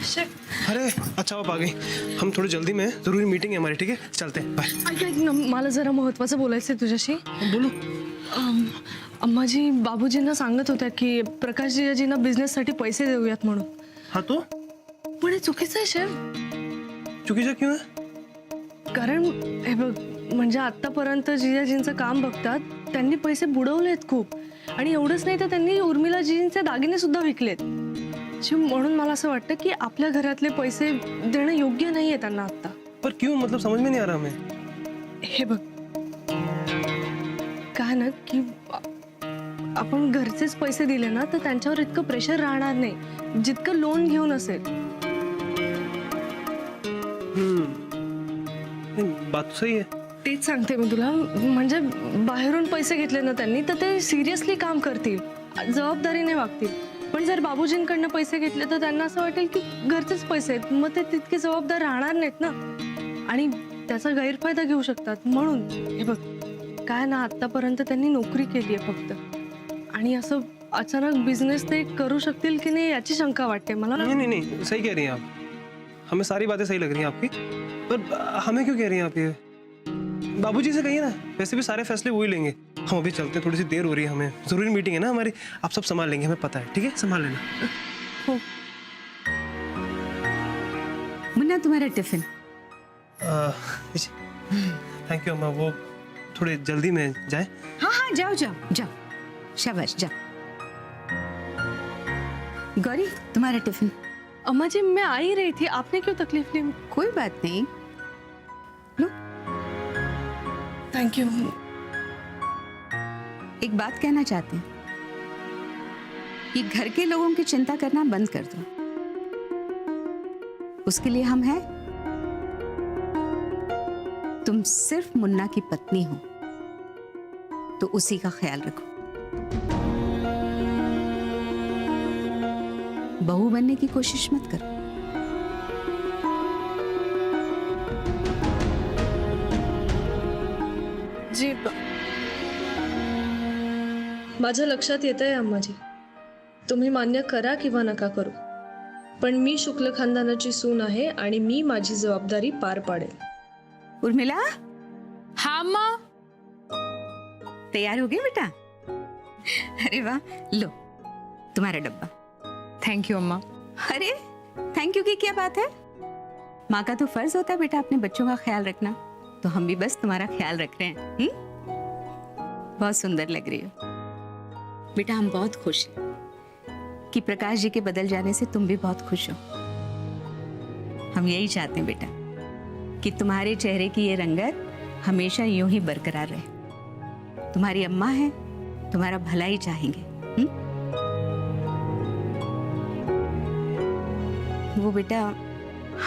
अरे अच्छा आप आ गई, हम थोड़ी जल्दी में हैं, जरूरी मीटिंग है हमारी, ठीक है चलते हैं, बाय। ऐक ना, मला जरा महत्त्वाचं बोलायचं आहे तुझ्याशी. बोलो. अम्माजी बाबूजींना सांगत होत्या की प्रकाश जिजाजींना बिझनेससाठी पैसे देऊयात म्हणून. हाँ तो पण हे चुकीचं आहे शेफ. चुकीचं क्यों है? कारण हे बघ, म्हणजे आतापर्यंत जिजाजींचं काम बघतात त्यांनी पैसे बुडवलेत खूप, आणि एवढंच नाही तर त्यांनी उर्मिलाजींचे दागिने सुद्धा विकलेत. म्हणून मला असं वाटतं की आपल्या घरातले पैसे देणं योग्य नाहीये त्यांना आता. पर क्यों, मतलब समझ में नहीं आ रहा हमें. हे बघ, काय ना की आपण घरचेच पैसे दिले ना तर त्यांच्यावर इतकं प्रेशर राहणार नाही जितकं लोन घेऊन असेल. बात तो सही है. तेच सांगते मी तुला, म्हणजे बाहेरून पैसे घेतले ना त्यांनी तर ते सिरियसली काम करतील, जबाबदारीने वागतील. पण जर बाबूजींकडनं पैसे घेतले तर त्यांना असं वाटेल की घरचेच पैसे आहेत, मग ते तितके जबाबदार राहणार नाहीत ना, आणि त्याचा गैरफायदा घेऊ शकतात. म्हणून हे बघ, काय ना आतापर्यंत त्यांनी नोकरी केली आहे फक्त, आणि असं अचानक बिझनेस ते करू शकतील की नाही याची शंका वाटते मला. नहीं नहीं नहीं, सही कह रही हैं आप, हमें सारी बातें सही लग रही हैं आपकी, पर हमें क्यों कह रही हैं आप ये? बाबूजी से कहिए ना, वैसे भी सारे फैसले वही लेंगे. हम अभी चलते हैं, थोड़ी सी देर हो रही है, हमें जरूरी मीटिंग है ना हमारी. आप सब संभाल लेंगे, हमें पता है, ठीक है संभाल लेना. हो. मुन्ना तुम्हारा टिफिन. थैंक यू अम्मा, वो थोड़े जल्दी में जाए. हाँ हाँ जाओ जाओ जाओ, शाबाश जाओ. गौरी तुम्हारा टिफिन. अम्मा जी मैं आ ही रही थी, आपने क्यों तकलीफ ली? कोई बात नहीं, लो. Thank you. एक बात कहना चाहते हैं, ये घर के लोगों की चिंता करना बंद कर दो. उसके लिए हम हैं. तुम सिर्फ मुन्ना की पत्नी हो, तो उसी का ख्याल रखो. बहू बनने की कोशिश मत करो. जी माझ्या लक्षात येतंय अम्माजी, तुम्ही मान्य करा किंवा नका करू, पण मी शुक्ल खानदानाची सून आहे आणि मी माझी जबाबदारी पार पाडेल. उर्मिला हाँ माँ. तैयार हो गई बेटा? अरे वाह, लो तुम्हारा डब्बा. थैंक यू अम्मा. अरे थैंक यू की क्या बात है? माँ का तो फर्ज होता है बेटा अपने बच्चों का ख्याल रखना, तो हम भी बस तुम्हारा ख्याल रख रहे हैं. बहुत सुंदर लग रही हो बेटा. हम बहुत खुश हैं कि प्रकाश जी के बदल जाने से तुम भी बहुत खुश हो. हम यही चाहते हैं बेटा कि तुम्हारे चेहरे की ये रंगत हमेशा यूं ही बरकरार रहे. तुम्हारी अम्मा है, तुम्हारा भला ही चाहेंगे. वो बेटा,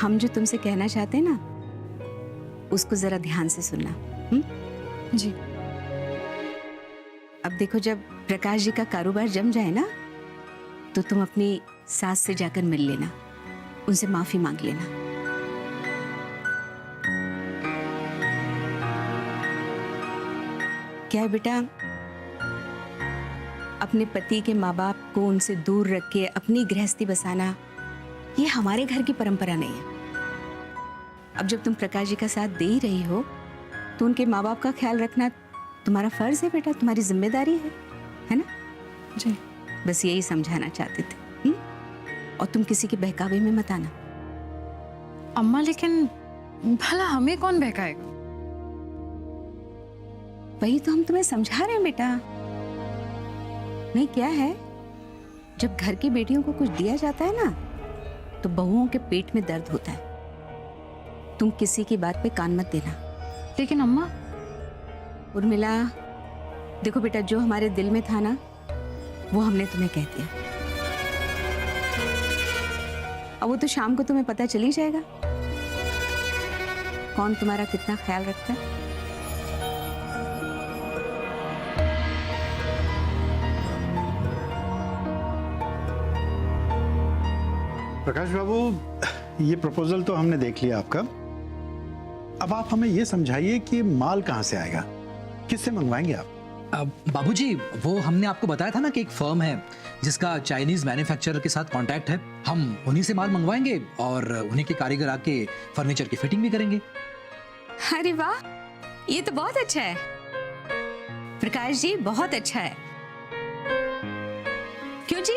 हम जो तुमसे कहना चाहते हैं ना, उसको जरा ध्यान से सुनना. जी. अब देखो, जब प्रकाश जी का कारोबार जम जाए ना, तो तुम अपनी सास से जाकर मिल लेना, उनसे माफी मांग लेना. क्या है बेटा, अपने पति के माँ बाप को उनसे दूर रख के अपनी गृहस्थी बसाना, ये हमारे घर की परंपरा नहीं है. अब जब तुम प्रकाश जी का साथ दे ही रही हो, तो उनके माँ बाप का ख्याल रखना तुम्हारा फर्ज है बेटा, तुम्हारी जिम्मेदारी है ना? जी. बस यही समझाना चाहते थे. और तुम किसी के बहकावे में मत आना. अम्मा लेकिन भला हमें कौन बहकाएगा? वही तो हम तुम्हें समझा रहे हैं बेटा. नहीं, क्या है, जब घर की बेटियों को कुछ दिया जाता है ना, तो बहुओं के पेट में दर्द होता है. तुम किसी की बात पे कान मत देना. लेकिन अम्मा. उर्मिला, देखो बेटा, जो हमारे दिल में था ना, वो हमने तुम्हें कह दिया. अब वो तो शाम को तुम्हें पता चल ही जाएगा कौन तुम्हारा कितना ख्याल रखता है. प्रकाश बाबू, ये प्रपोजल तो हमने देख लिया आपका. अब आप हमें ये समझाइए कि माल कहाँ से आएगा, किससे मंगवाएंगे आप? बाबूजी, वो हमने आपको बताया था ना कि एक फर्म है जिसका चाइनीज मैन्युफैक्चरर के साथ कांटेक्ट है, हम उन्हीं से माल मंगवाएंगे और उन्हीं के कारीगर आके फर्नीचर की फिटिंग भी करेंगे। अरे वाह, ये तो बहुत अच्छा है प्रकाश जी, बहुत अच्छा है। क्यों जी?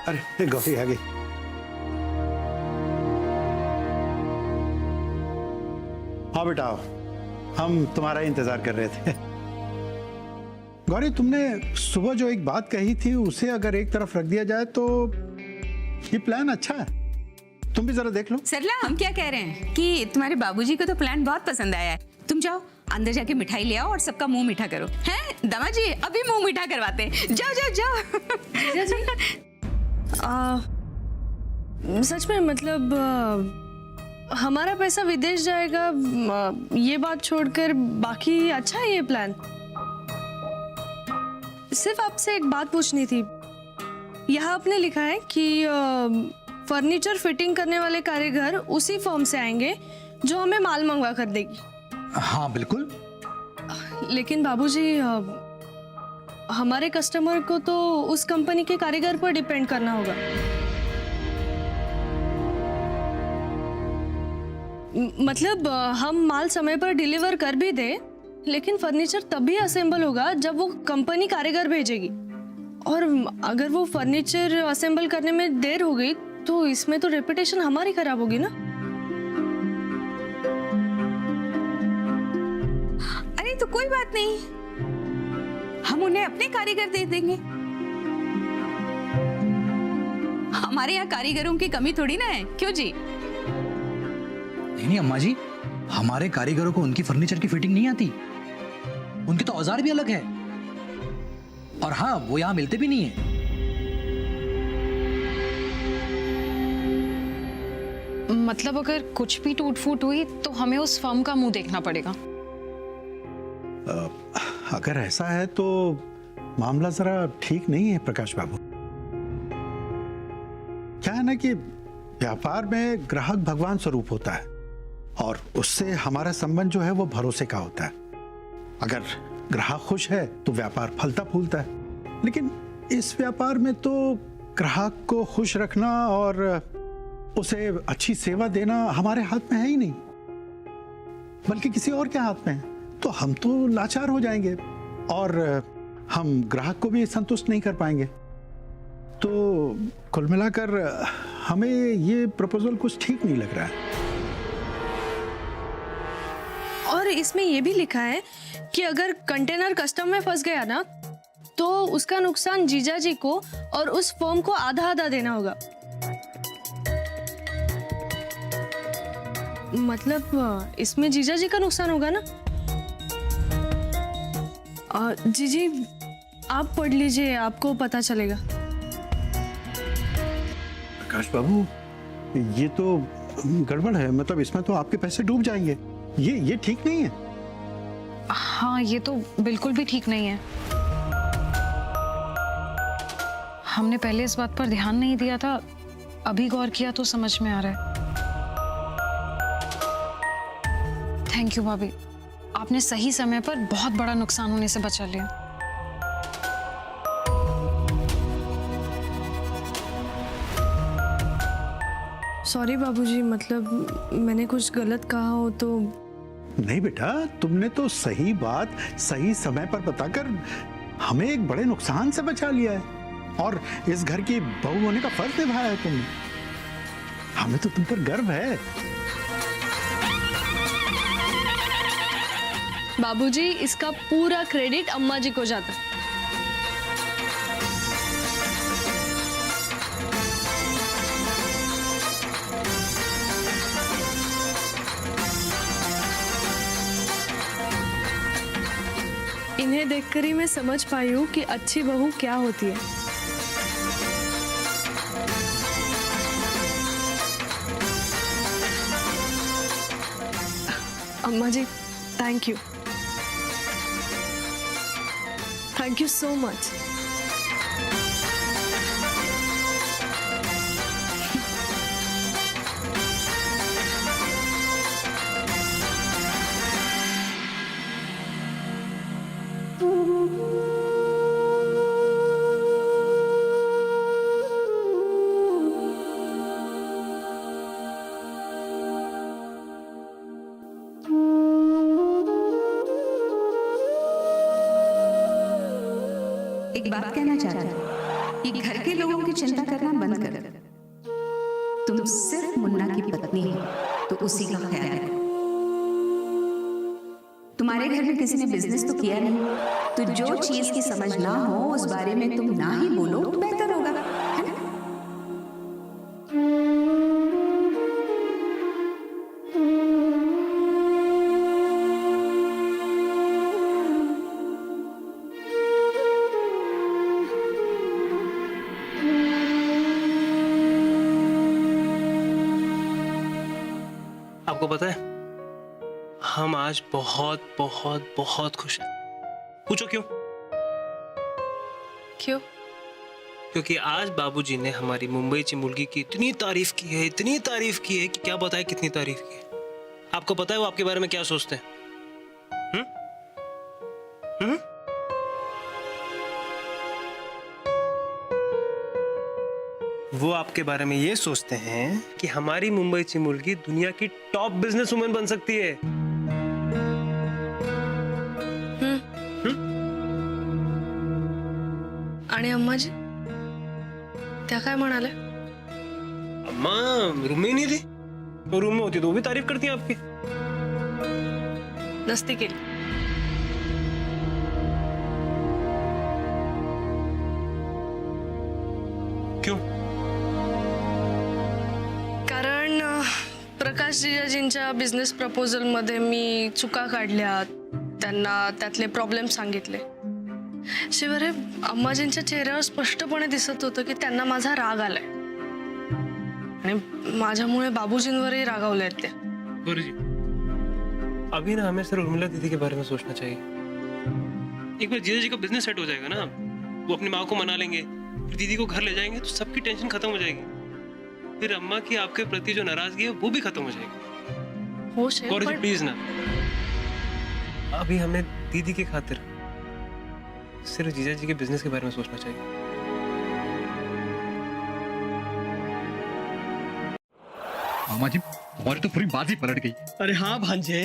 अरे गौरी आ गई। हाँ बेटा आओ, हम तुम्हारा इंतजार कर रहे थे। गौरी, तुमने सुबह जो एक बात कही थी उसे अगर एक तरफ रख दिया जाए तो ये प्लान अच्छा है। तुम भी जरा देख लो। सरला, हम क्या कह रहे हैं कि तुम्हारे बाबूजी को तो प्लान बहुत पसंद आया है। तुम जाओ अंदर जाके मिठाई ले आओ और सबका मुंह मीठा करो। हैं दामाद जी, अभी मुंह मीठा करवाते हैं। जाओ जाओ जाओ। जीजा जी, सच में मतलब हमारा पैसा विदेश जाएगा, ये बात छोड़कर बाकी अच्छा है ये प्लान। सिर्फ आपसे एक बात पूछनी थी। यहाँ आपने लिखा है कि फर्नीचर फिटिंग करने वाले कारीगर उसी फर्म से आएंगे जो हमें माल मंगवा कर देगी। हाँ बिल्कुल। लेकिन बाबूजी, हमारे कस्टमर को तो उस कंपनी के कारीगर पर डिपेंड करना होगा। मतलब हम माल समय पर डिलीवर कर भी दे, लेकिन फर्नीचर तभी असेंबल होगा जब वो कंपनी कारीगर भेजेगी। और अगर वो फर्नीचर असेंबल करने में देर हो गई तो इसमें तो रेपुटेशन हमारी खराब होगी ना। अरे तो कोई बात नहीं, हम उन्हें अपने कारीगर दे देंगे। हमारे यहाँ कारीगरों की कमी थोड़ी ना है, क्यों जी? नहीं अम्मा जी, हमारे कारीगरों को उनकी फर्नीचर की फिटिंग नहीं आती। उनके तो औजार भी अलग है, और हाँ वो यहाँ मिलते भी नहीं है। मतलब अगर कुछ भी टूट फूट हुई तो हमें उस फर्म का मुंह देखना पड़ेगा। अगर ऐसा है तो मामला जरा ठीक नहीं है प्रकाश बाबू। क्या है ना कि व्यापार में ग्राहक भगवान स्वरूप होता है और उससे हमारा संबंध जो है वो भरोसे का होता है। अगर ग्राहक खुश है तो व्यापार फलता फूलता है, लेकिन इस व्यापार में तो ग्राहक को खुश रखना और उसे अच्छी सेवा देना हमारे हाथ में है ही नहीं, बल्कि किसी और के हाथ में है। तो हम तो लाचार हो जाएंगे और हम ग्राहक को भी संतुष्ट नहीं कर पाएंगे। तो कुल मिलाकर हमें ये प्रपोजल कुछ ठीक नहीं लग रहा है। और इसमें ये भी लिखा है कि अगर कंटेनर कस्टम में फंस गया ना तो उसका नुकसान जीजा जी को और उस फर्म को आधा आधा देना होगा। मतलब इसमें जीजा जी का नुकसान होगा ना। जीजी आप पढ़ लीजिए, आपको पता चलेगा। प्रकाश बाबू, ये तो गड़बड़ है। मतलब इसमें तो आपके पैसे डूब जाएंगे। ये ठीक नहीं है। हाँ ये तो बिल्कुल भी ठीक नहीं है। हमने पहले इस बात पर ध्यान नहीं दिया था, अभी गौर किया तो समझ में आ रहा है। थैंक यू भाभी, आपने सही समय पर बहुत बड़ा नुकसान होने से बचा लिया। सॉरी बाबूजी, मतलब मैंने कुछ गलत कहा हो तो। नहीं बेटा, तुमने तो सही बात सही समय पर बताकर हमें एक बड़े नुकसान से बचा लिया है और इस घर की बहू होने का फर्ज निभाया है तुमने। हमें तो तुम पर गर्व है। बाबूजी, इसका पूरा क्रेडिट अम्मा जी को जाता है। इन्हें देखकर ही मैं समझ पाई हूँ कि अच्छी बहू क्या होती है। अम्मा जी, thank you, thank you so much. एक बात कहना चाहता हूँ कि घर के लोगों की चिंता करना बंद कर। तुम सिर्फ मुन्ना की पत्नी हो तो उसी का ख्याल रखो। तुम्हारे घर में किसी ने बिजनेस तो किया नहीं, तो जो चीज की समझ ना हो उस बारे में तुम ना ही बोलो तो बेहतर होगा, है ना? आपको पता है, हम आज बहुत बहुत बहुत खुश हैं। पूछो क्यों? क्यों? क्योंकि आज बाबूजी ने हमारी मुंबई ची मुर्गी की इतनी तारीफ की है, इतनी तारीफ की है कि क्या बताए कितनी तारीफ की है। आपको पता है वो आपके बारे में क्या सोचते हैं? वो आपके बारे में ये सोचते हैं कि हमारी मुंबई ची मुर्गी दुनिया की टॉप बिजनेस वुमन बन सकती है। आणि अम्माजी त्या काय म्हणाले? अम्मा रूम में ही नहीं थी, वो रूम में होती तो वो भी तारीफ करती हैं आपकी। नसती केली। क्यों? कारण प्रकाश जिजाजींच्या बिझनेस प्रपोजल मध्ये मी चुका काढल्या, त्यांना त्यातले प्रॉब्लेम सांगितले। शिवाय अम्माजींच्या चेहऱ्यावर स्पष्टपणे दिसत होतं की त्यांना माझा राग आलाय आणि माझ्यामुळे बाबूजींवरही रागावलेत ते। गुरुजी, अभी ना हमें सिर्फ उर्मिला दीदी के बारे में सोचना चाहिए। एक बार जीजा जी का बिजनेस सेट हो जाएगा ना, वो अपनी माँ को मना लेंगे, फिर दीदी को घर ले जाएंगे तो सबकी टेंशन खत्म हो जाएगी। फिर अम्मा की आपके प्रति जो नाराजगी है वो भी खत्म हो जाएगी। हो गुरुजी प्लीज ना, अभी हमें दीदी की खातिर सिर्फ जीजा जी के बिजनेस के बारे में सोचना चाहिए। मामा जी, हमारी तो पूरी बाजी पलट गई। अरे हाँ भांजे,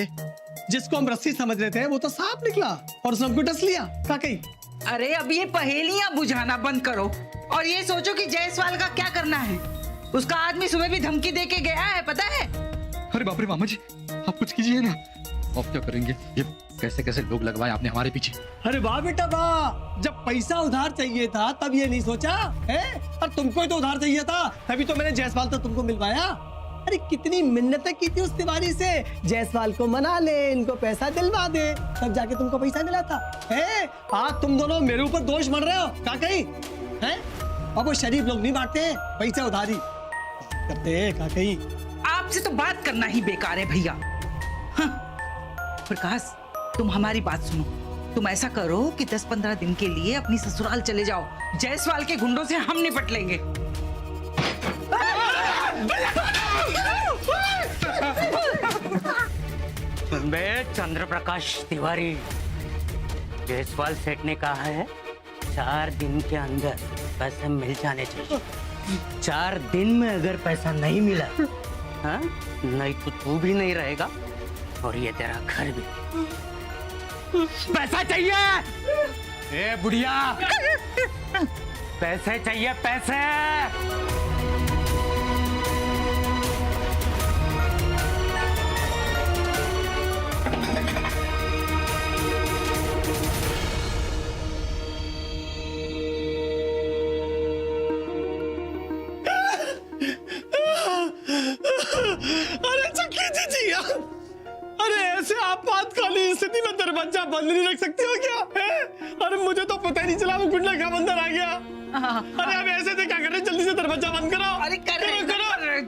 जिसको हम रस्सी समझ रहे थे वो तो सांप निकला और सबको डस लिया। क्या कही? अरे अब ये पहेलियां बुझाना बंद करो और ये सोचो कि जायसवाल का क्या करना है। उसका आदमी सुबह भी धमकी दे के गया है, पता है? अरे बाप रे मामा जी, आप कुछ कीजिए ना। अब क्या करेंगे? ये कैसे कैसे लोग लगवाए आपने हमारे पीछे। अरे वाह बेटा वाह, जब पैसा उधार चाहिए था तब ये नहीं सोचा है, और तुमको ही तो उधार चाहिए था, तभी तो मैंने जायसवाल तो तुमको मिलवाया। अरे कितनी मिन्नतें की थी उस तिवारी से, जायसवाल को मना ले, इनको पैसा दिलवा दे, तब जाके तुमको पैसा मिला था। है आज तुम दोनों मेरे ऊपर दोष मर रहे हो। क्या कही है? अब वो शरीफ लोग नहीं बांटते हैं पैसा उधारी करते हैं। क्या कही? आपसे तो बात करना ही बेकार है भैया। हाँ। प्रकाश, तुम हमारी बात सुनो। तुम ऐसा करो कि 10-15 दिन के लिए अपनी ससुराल चले जाओ, जायसवाल के गुंडों से हम निपट लेंगे। बे चंद्र प्रकाश तिवारी, जायसवाल सेठ ने कहा है 4 दिन के अंदर पैसे मिल जाने चाहिए। 4 दिन में अगर पैसा नहीं मिला, हाँ, नहीं तो तू भी नहीं रहेगा और ये तेरा घर भी। पैसा चाहिए ए बुढ़िया, पैसे चाहिए, पैसे। अरे चक्की जी, अरे ऐसे आपातकालीन स्थिति में दरवाजा बंद नहीं रख सकती हो क्या? है? अरे मुझे तो पता ही नहीं चला वो गुंडा कब अंदर आ गया। अरे अब ऐसे थे क्या कर रहे? जल्दी से दरवाजा बंद करो। अरे करो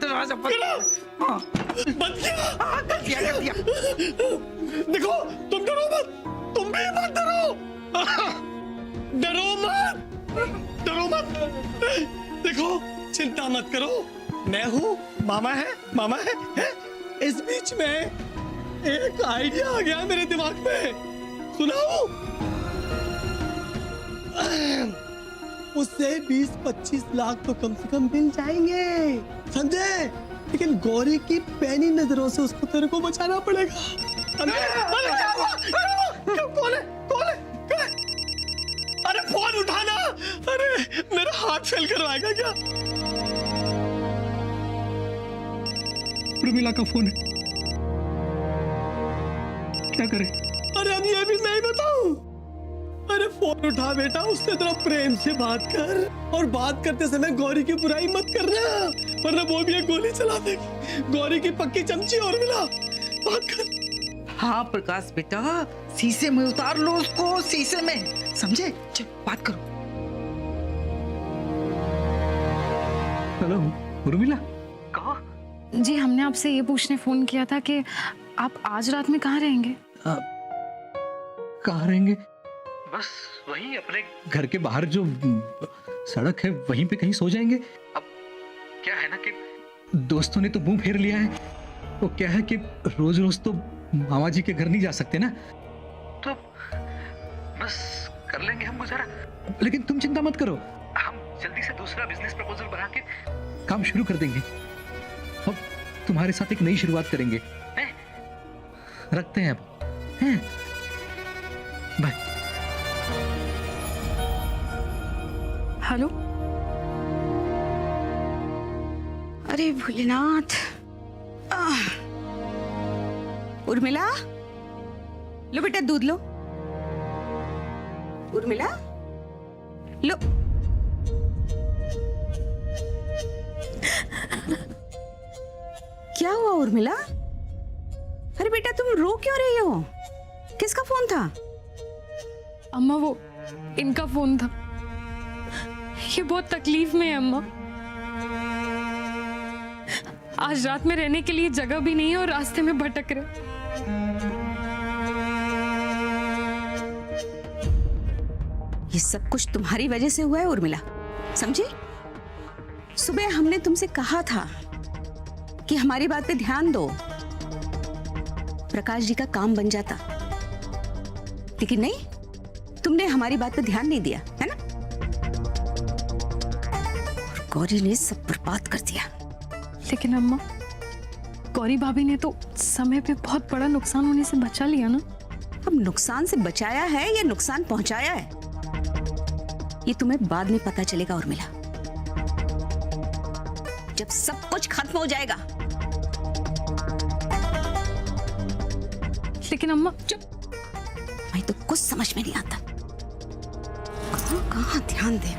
दरवाजा बंद किया। देखो तुम डरो मत, तुम भी मत डरो। डरो मत। देखो चिंता मत करो, मैं हूँ, मामा है? इस बीच में एक आइडिया आ गया मेरे दिमाग में, सुनाओ। उससे 20-25 लाख तो कम से कम मिल जाएंगे, समझे? लेकिन गौरी की पैनी नजरों से उसको तेरे को बचाना पड़ेगा। अरे क्या हुआ? कौन है? अरे फोन उठाना। अरे मेरा हाथ फेल करवाएगा क्या? उर्मिला का फोन है, क्या करें? अरे अब ये भी मैं ही बताऊं? अरे फोन उठा बेटा, उससे थोड़ा प्रेम से बात कर, और बात करते समय गौरी की बुराई मत करना, वरना वो भी एक गोली चला देगी। गौरी की पक्की चमची और मिला, बात कर। हाँ प्रकाश बेटा, शीशे में उतार लो उसको, शीशे में, समझे? चल बात करो। हेलो उर्मिला, जी हमने आपसे ये पूछने फोन किया था कि आप आज रात में कहाँ रहेंगे? कहाँ रहेंगे? बस वहीं अपने घर के बाहर जो सड़क है वहीं पे कहीं सो जाएंगे। अब क्या है ना कि दोस्तों ने तो मुंह फेर लिया है, वो क्या है कि रोज रोज तो मामा जी के घर नहीं जा सकते ना, तो बस कर लेंगे हम गुजारा। लेकिन तुम चिंता मत करो, हम जल्दी से दूसरा बिजनेस प्रपोजल बना के काम शुरू कर देंगे। अब तुम्हारे साथ एक नई शुरुआत करेंगे, हैं? रखते हैं अब, हैं? बाय। हेलो, अरे भोलेनाथ। उर्मिला, लो बेटा दूध लो। उर्मिला, लो। क्या हुआ उर्मिला? अरे बेटा तुम रो क्यों रही हो? किसका फोन था? अम्मा वो इनका फोन था। ये बहुत तकलीफ में है अम्मा। आज रात में रहने के लिए जगह भी नहीं है और रास्ते में भटक रहे। ये सब कुछ तुम्हारी वजह से हुआ है उर्मिला, समझी? सुबह हमने तुमसे कहा था कि हमारी बात पे ध्यान दो, प्रकाश जी का काम बन जाता, लेकिन नहीं, तुमने हमारी बात पे ध्यान नहीं दिया, है ना? और गौरी ने सब बर्बाद कर दिया। लेकिन अम्मा, गौरी भाभी ने तो समय पे बहुत बड़ा नुकसान होने से बचा लिया ना। अब नुकसान से बचाया है या नुकसान पहुंचाया है, ये तुम्हें बाद में पता चलेगा उर्मिला, जब सब कुछ खत्म हो जाएगा। लेकिन अम्मा चुप, मैं तो कुछ समझ में नहीं आता, कहाँ ध्यान दे।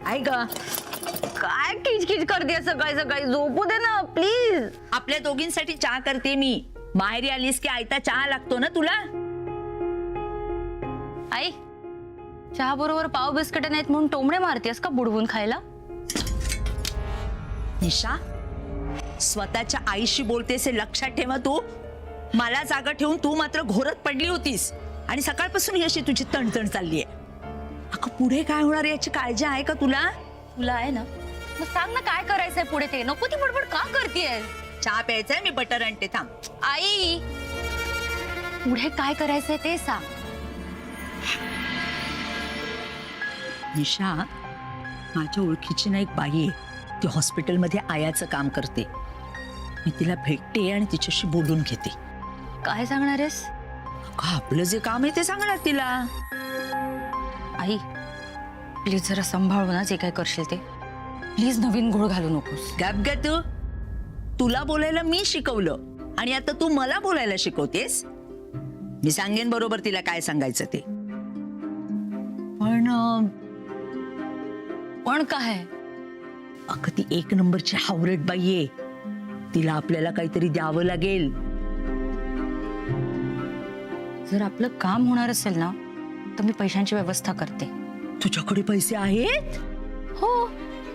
आई का काय किचकिच करते सकाळी सकाळी, झोपू दे ना प्लीज. आपल्या दोघींसाठी चहा करते मी. माहेरी आलीस की आयता चहा लागतो ना तुला? आई, चहा बरोबर पाव बिस्किट नाहीत म्हणून टोमडे मारतेस का बुडवून खायला? निशा, स्वतःच्या आईशी बोलतेस हे लक्षात ठेवा तू. मला जागा ठेवून तू मात्र घोरत पडली होतीस आणि सकाळपासून ही अशी तुझी तणतण चालली आहे. अगं पुढे काय होणार याची काळजी आहे का तुला? तुला आहे ना, मग सांग ना काय करायचंय पुढे ते. नको ती बडबड का करतेय? चहा प्यायचाय, मी बटर आणते, थांब. आई, पुढे काय करायचंय ते सांग. निशा, माझ्या ओळखीची ना एक बाई आहे, ती हॉस्पिटलमध्ये आयाचं काम करते. मी तिला भेटते आणि तिच्याशी बोलून घेते. काय सांगणार आहेस? आपलं जे काम आहे ते सांगणार तिला. आई प्लीज जरा सांभाळू ना जे काय करशील ते. प्लीज नवीन घोळ घालू नकोस. गप ग तू. तुला बोलायला मी शिकवलं आणि आता तू मला बोलायला शिकवतेस. मी सांगेन बरोबर तिला काय सांगायचं ते. पण काय? अगं ती एक नंबरची हावरट बाई आहे. तिला आपल्याला काहीतरी द्यावं लागेल. जर आपलं काम होणार असेल ना तर मी पैशांची व्यवस्था करते. तुझ्याकडे पैसे आहेत? हो,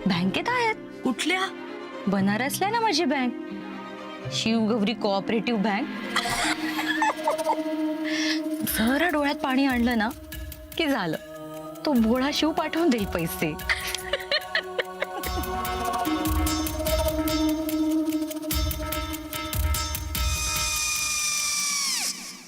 बँकेत आहेत. कुठल्या? बनारसला ना माझी बँक, शिवगौरी कोऑपरेटिव्ह बँक. जरा डोळ्यात पाणी आणलं ना की झालं, तो भोळा शिव पाठवून देईल पैसे.